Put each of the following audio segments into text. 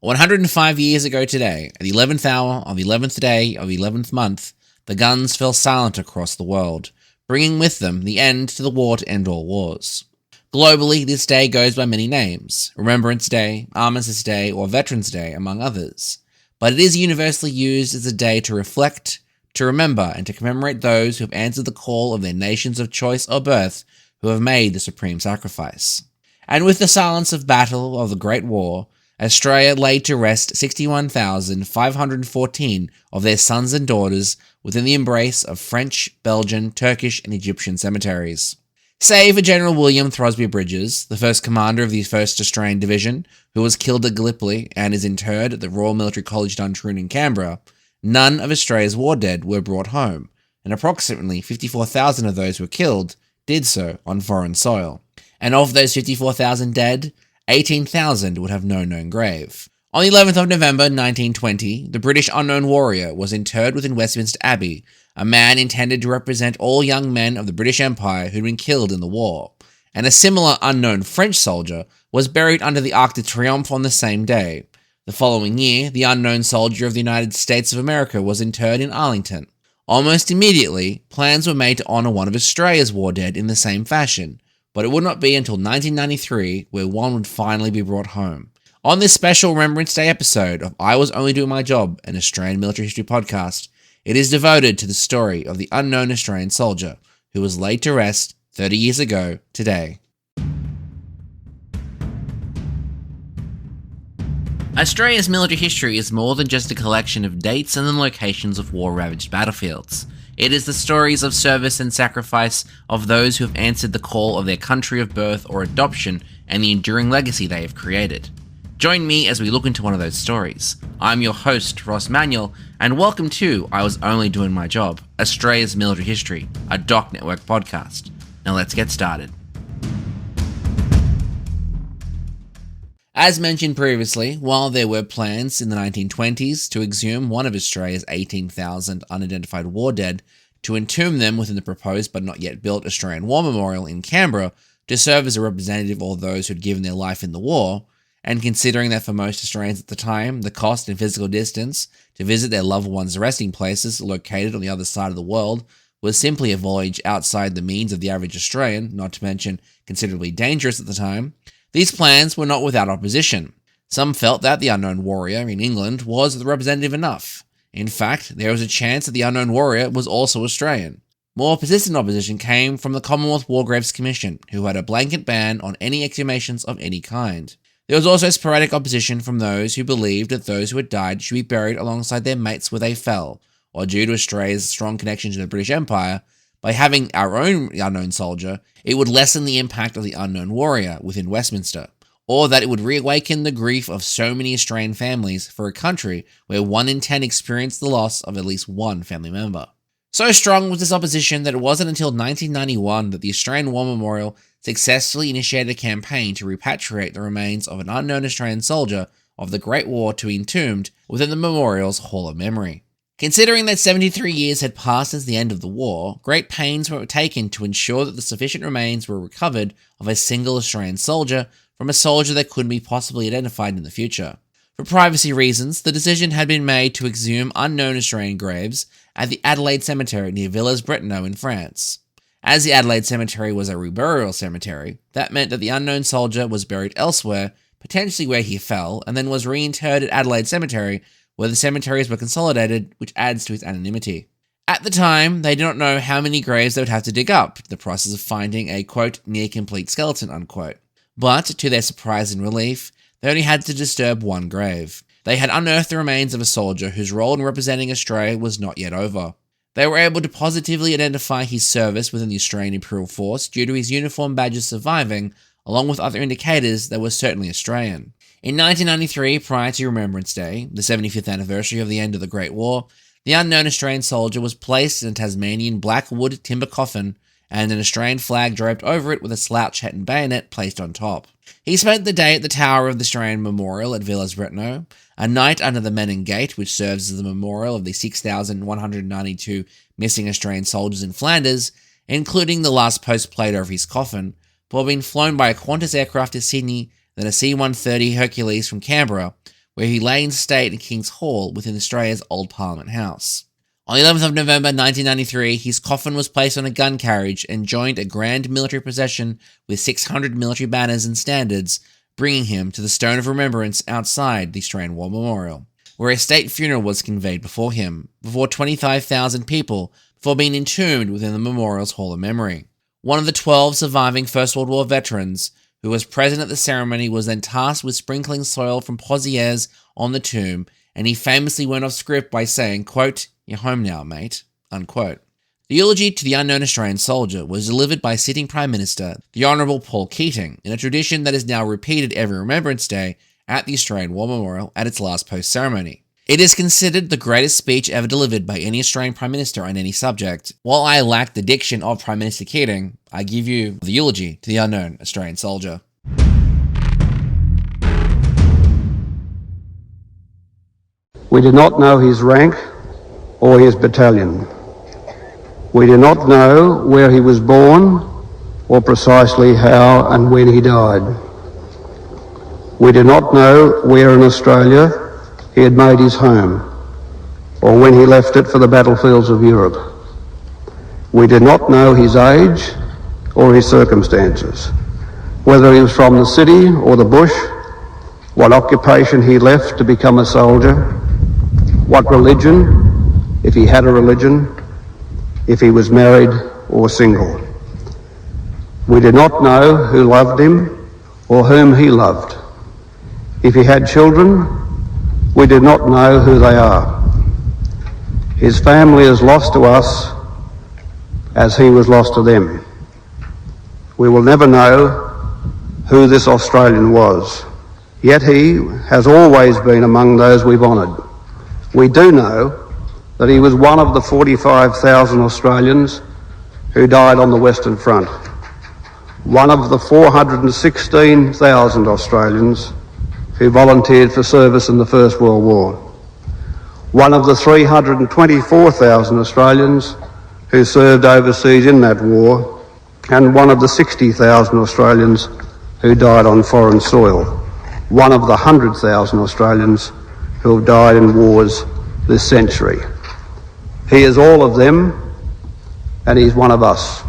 105 years ago today, at the 11th hour of the 11th day of the 11th month, the guns fell silent across the world, bringing with them the end to the war to end all wars. Globally, this day goes by many names: Remembrance Day, Armistice Day, or Veterans Day, among others. But it is universally used as a day to reflect, to remember, and to commemorate those who have answered the call of their nations of choice or birth, who have made the supreme sacrifice. And with the silence of battle of the Great War, Australia laid to rest 61,514 of their sons and daughters within the embrace of French, Belgian, Turkish, and Egyptian cemeteries. Save for General William Throsby Bridges, the first commander of the 1st Australian Division, who was killed at Gallipoli and is interred at the Royal Military College Duntroon in Canberra, none of Australia's war dead were brought home, and approximately 54,000 of those who were killed did so on foreign soil. And of those 54,000 dead, 18,000 would have no known grave. On the 11th of November 1920, the British unknown warrior was interred within Westminster Abbey, a man intended to represent all young men of the British Empire who'd been killed in the war. And a similar unknown French soldier was buried under the Arc de Triomphe on the same day. The following year, the unknown soldier of the United States of America was interred in Arlington. Almost immediately, plans were made to honour one of Australia's war dead in the same fashion, but it would not be until 1993 where one would finally be brought home. On this special Remembrance Day episode of I Was Only Doing My Job, an Australian military history podcast, it is devoted to the story of the unknown Australian soldier who was laid to rest 30 years ago today. Australia's military history is more than just a collection of dates and the locations of war-ravaged battlefields. It is the stories of service and sacrifice of those who have answered the call of their country of birth or adoption and the enduring legacy they have created. Join me as we look into one of those stories. I'm your host, Ross Manuel, and welcome to I Was Only Doing My Job, Australia's Military History, a Doc Network podcast. Now let's get started. As mentioned previously, while there were plans in the 1920s to exhume one of Australia's 18,000 unidentified war dead, to entomb them within the proposed but not yet built Australian War Memorial in Canberra to serve as a representative of all those who had given their life in the war, and considering that for most Australians at the time, the cost and physical distance to visit their loved ones' resting places located on the other side of the world was simply a voyage outside the means of the average Australian, not to mention considerably dangerous at the time, these plans were not without opposition. Some felt that the unknown warrior in England was representative enough. In fact, there was a chance that the unknown warrior was also Australian. More persistent opposition came from the Commonwealth War Graves Commission, who had a blanket ban on any exhumations of any kind. There was also sporadic opposition from those who believed that those who had died should be buried alongside their mates where they fell, or due to Australia's strong connection to the British Empire, by having our own unknown soldier, it would lessen the impact of the unknown warrior within Westminster, or that it would reawaken the grief of so many Australian families for a country where 1 in 10 experienced the loss of at least one family member. So strong was this opposition that it wasn't until 1991 that the Australian War Memorial successfully initiated a campaign to repatriate the remains of an unknown Australian soldier of the Great War to be entombed within the memorial's Hall of Memory. Considering that 73 years had passed since the end of the war, great pains were taken to ensure that the sufficient remains were recovered of a single Australian soldier from a soldier that couldn't be possibly identified in the future. For privacy reasons, the decision had been made to exhume unknown Australian graves at the Adelaide Cemetery near Villers-Bretonneux in France. As the Adelaide Cemetery was a reburial cemetery, that meant that the unknown soldier was buried elsewhere, potentially where he fell, and then was reinterred at Adelaide Cemetery, where the cemeteries were consolidated, which adds to its anonymity. At the time, they did not know how many graves they would have to dig up, the process of finding a, quote, near-complete skeleton, unquote. But, to their surprise and relief, they only had to disturb one grave. They had unearthed the remains of a soldier whose role in representing Australia was not yet over. They were able to positively identify his service within the Australian Imperial Force due to his uniform badges surviving, along with other indicators that were certainly Australian. In 1993, prior to Remembrance Day, the 75th anniversary of the end of the Great War, the unknown Australian soldier was placed in a Tasmanian black wood timber coffin and an Australian flag draped over it with a slouch hat and bayonet placed on top. He spent the day at the tower of the Australian Memorial at Villers-Bretonneux, a night under the Menin Gate, which serves as the memorial of the 6,192 missing Australian soldiers in Flanders, including the last post plate over his coffin, before being flown by a Qantas aircraft to Sydney, then a C-130 Hercules from Canberra, where he lay in state in King's Hall within Australia's old Parliament House. On the 11th of November 1993, his coffin was placed on a gun carriage and joined a grand military procession with 600 military banners and standards, bringing him to the Stone of Remembrance outside the Australian War Memorial, where a state funeral was conveyed before him, before 25,000 people, before being entombed within the memorial's Hall of Memory. One of the 12 surviving First World War veterans who was present at the ceremony was then tasked with sprinkling soil from posières on the tomb, and he famously went off script by saying, quote, "You're home now, mate," unquote. The eulogy to the unknown Australian soldier was delivered by sitting Prime Minister, the Honourable Paul Keating, in a tradition that is now repeated every Remembrance Day at the Australian War Memorial at its last post-ceremony. It is considered the greatest speech ever delivered by any Australian Prime Minister on any subject. While I lack the diction of Prime Minister Keating, I give you the eulogy to the unknown Australian soldier. We do not know his rank or his battalion. We do not know where he was born or precisely how and when he died. We do not know where in Australia he had made his home or when he left it for the battlefields of Europe. We do not know his age or his circumstances, whether he was from the city or the bush, what occupation he left to become a soldier, what religion, if he had a religion, if he was married or single. We do not know who loved him or whom he loved. If he had children, we do not know who they are. His family is lost to us as he was lost to them. We will never know who this Australian was, yet he has always been among those we've honoured. We do know that he was one of the 45,000 Australians who died on the Western Front, one of the 416,000 Australians who volunteered for service in the First World War, one of the 324,000 Australians who served overseas in that war, and one of the 60,000 Australians who died on foreign soil, one of the 100,000 Australians who have died in wars this century. He is all of them, and he's one of us.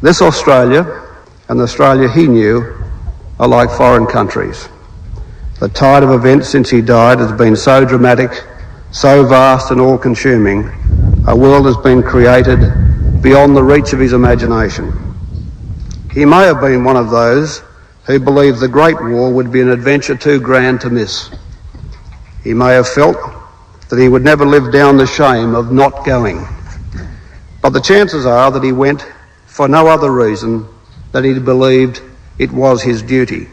This Australia and the Australia he knew are like foreign countries. The tide of events since he died has been so dramatic, so vast and all-consuming, a world has been created beyond the reach of his imagination. He may have been one of those who believed the Great War would be an adventure too grand to miss. He may have felt that he would never live down the shame of not going. But the chances are that he went for no other reason than he believed it was his duty,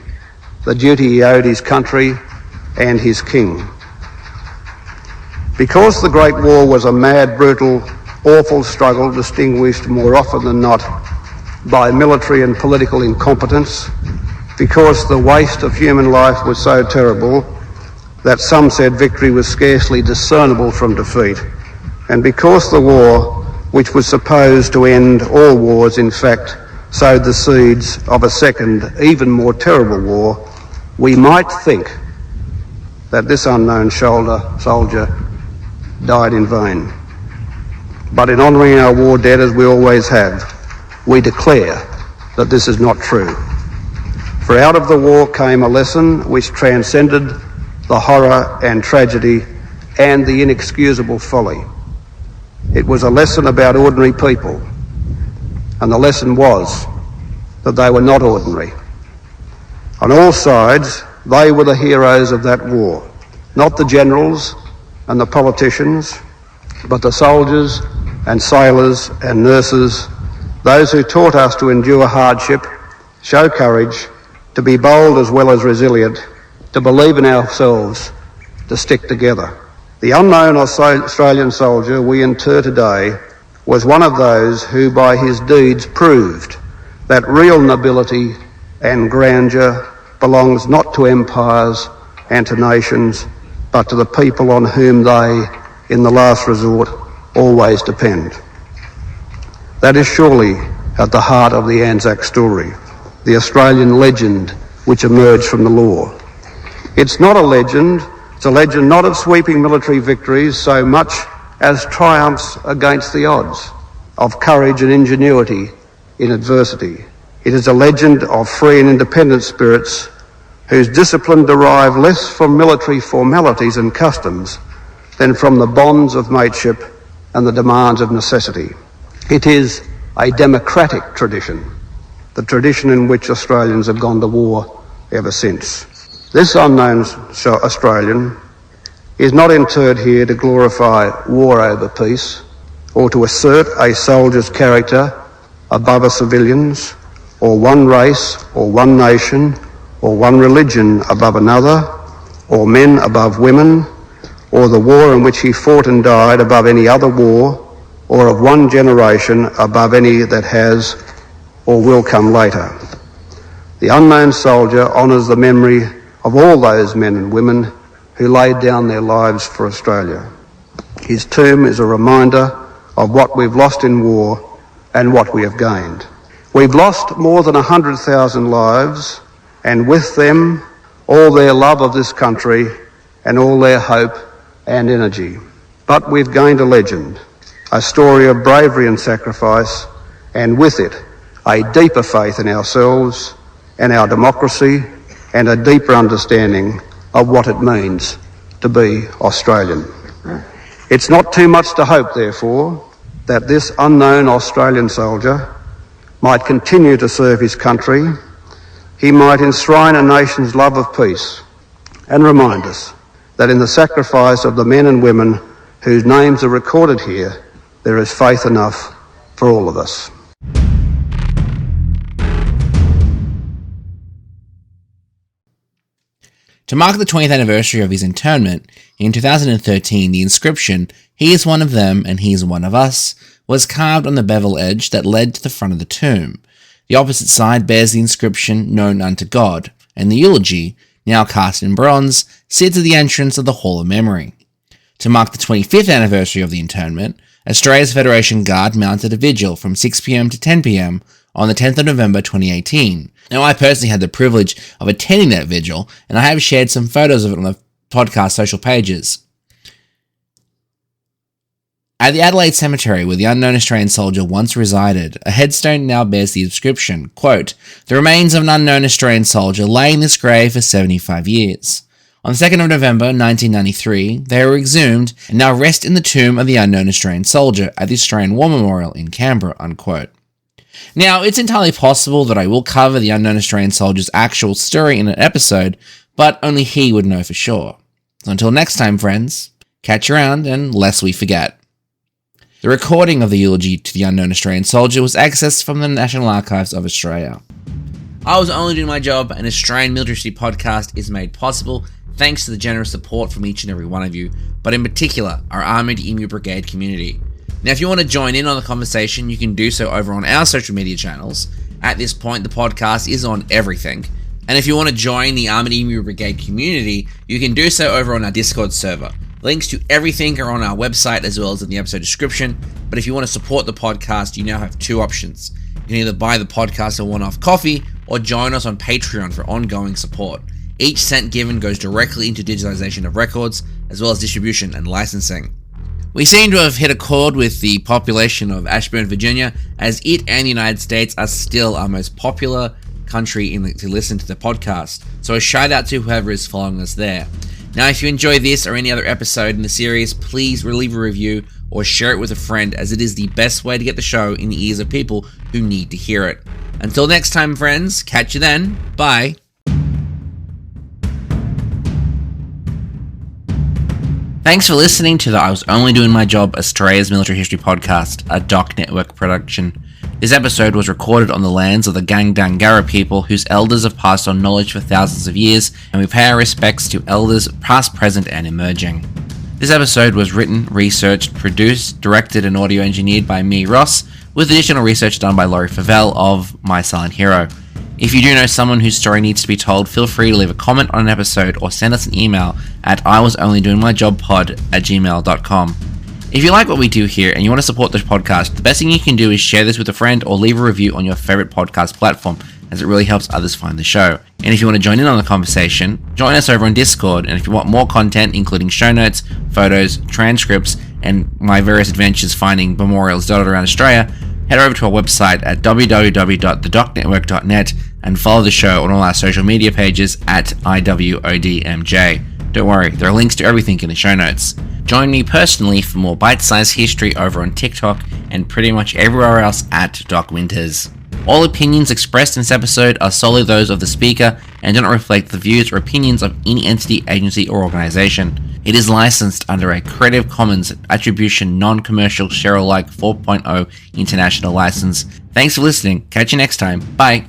the duty he owed his country and his king. Because the Great War was a mad, brutal, awful struggle distinguished more often than not by military and political incompetence, because the waste of human life was so terrible that some said victory was scarcely discernible from defeat, and because the war, which was supposed to end all wars, in fact sowed the seeds of a second, even more terrible war, we might think that this unknown soldier died in vain. But in honouring our war dead, as we always have, we declare that this is not true. For out of the war came a lesson which transcended the horror and tragedy and the inexcusable folly. It was a lesson about ordinary people, and the lesson was that they were not ordinary. On all sides, they were the heroes of that war, not the generals and the politicians, but the soldiers and sailors and nurses, those who taught us to endure hardship, show courage, to be bold as well as resilient, to believe in ourselves, to stick together. The unknown Australian soldier we inter today was one of those who by his deeds proved that real nobility and grandeur belongs not to empires and to nations, but to the people on whom they, in the last resort, always depend. That is surely at the heart of the Anzac story, the Australian legend which emerged from the law. It's not a legend. It's a legend not of sweeping military victories so much as triumphs against the odds, of courage and ingenuity in adversity. It is a legend of free and independent spirits whose discipline derive less from military formalities and customs than from the bonds of mateship and the demands of necessity. It is a democratic tradition, the tradition in which Australians have gone to war ever since. This unknown Australian is not interred here to glorify war over peace or to assert a soldier's character above a civilian's, or one race or one nation or one religion above another, or men above women, or the war in which he fought and died above any other war, or of one generation above any that has or will come later. The unknown soldier honours the memory of all those men and women who laid down their lives for Australia. His tomb is a reminder of what we've lost in war and what we have gained. We've lost more than 100,000 lives, and with them all their love of this country and all their hope and energy. But we've gained a legend, a story of bravery and sacrifice, and with it a deeper faith in ourselves and our democracy, and a deeper understanding of what it means to be Australian. It's not too much to hope, therefore, that this unknown Australian soldier might continue to serve his country. He might enshrine a nation's love of peace and remind us that in the sacrifice of the men and women whose names are recorded here, there is faith enough for all of us. To mark the 20th anniversary of his internment, in 2013 the inscription, "He is one of them and he is one of us," was carved on the bevel edge that led to the front of the tomb. The opposite side bears the inscription, "Known unto God," and the eulogy, now cast in bronze, sits at the entrance of the Hall of Memory. To mark the 25th anniversary of the internment, Australia's Federation Guard mounted a vigil from 6 p.m. to 10 p.m. on the 10th of November 2018. Now, I personally had the privilege of attending that vigil, and I have shared some photos of it on the podcast social pages. At the Adelaide Cemetery, where the unknown Australian soldier once resided, a headstone now bears the inscription, quote, "The remains of an unknown Australian soldier lay in this grave for 75 years. On the 2nd of November 1993, they were exhumed and now rest in the tomb of the unknown Australian soldier at the Australian War Memorial in Canberra," unquote. Now, it's entirely possible that I will cover the unknown Australian soldier's actual story in an episode, but only he would know for sure. So until next time, friends, catch you around, and lest we forget. The recording of the eulogy to the unknown Australian soldier was accessed from the National Archives of Australia. I Was Only Doing My Job, an Australian military history podcast, is made possible thanks to the generous support from each and every one of you, but in particular, our Armoured Emu Brigade community. Now, if you want to join in on the conversation, you can do so over on our social media channels. At this point, the podcast is on everything. And if you want to join the Armoured Emu Brigade community, you can do so over on our Discord server. Links to everything are on our website as well as in the episode description. But if you want to support the podcast, you now have two options. You can either buy the podcast a one-off coffee or join us on Patreon for ongoing support. Each cent given goes directly into digitalization of records, as well as distribution and licensing. We seem to have hit a chord with the population of Ashburn, Virginia, as it and the United States are still our most popular country to listen to the podcast. So a shout out to whoever is following us there. Now, if you enjoy this or any other episode in the series, please leave a review or share it with a friend, as it is the best way to get the show in the ears of people who need to hear it. Until next time, friends, catch you then. Bye. Thanks for listening to the I Was Only Doing My Job Australia's Military History Podcast, a Doc Network production. This episode was recorded on the lands of the Gangdangara people, whose elders have passed on knowledge for thousands of years, and we pay our respects to elders past, present, and emerging. This episode was written, researched, produced, directed, and audio engineered by me, Ross, with additional research done by Laurie Favell of My Silent Hero. If you do know someone whose story needs to be told, feel free to leave a comment on an episode or send us an email at iwasonlydoingmyjobpod@gmail.com. If you like what we do here and you want to support this podcast, the best thing you can do is share this with a friend or leave a review on your favorite podcast platform, as it really helps others find the show. And if you want to join in on the conversation, join us over on Discord. And if you want more content, including show notes, photos, transcripts, and my various adventures finding memorials dotted around Australia, head over to our website at www.thedocnetwork.net and follow the show on all our social media pages at IWODMJ. Don't worry, there are links to everything in the show notes. Join me personally for more bite-sized history over on TikTok and pretty much everywhere else at Doc Winters. All opinions expressed in this episode are solely those of the speaker and do not reflect the views or opinions of any entity, agency, or organization. It is licensed under a Creative Commons Attribution Non-Commercial Share-alike 4.0 International License. Thanks for listening. Catch you next time. Bye.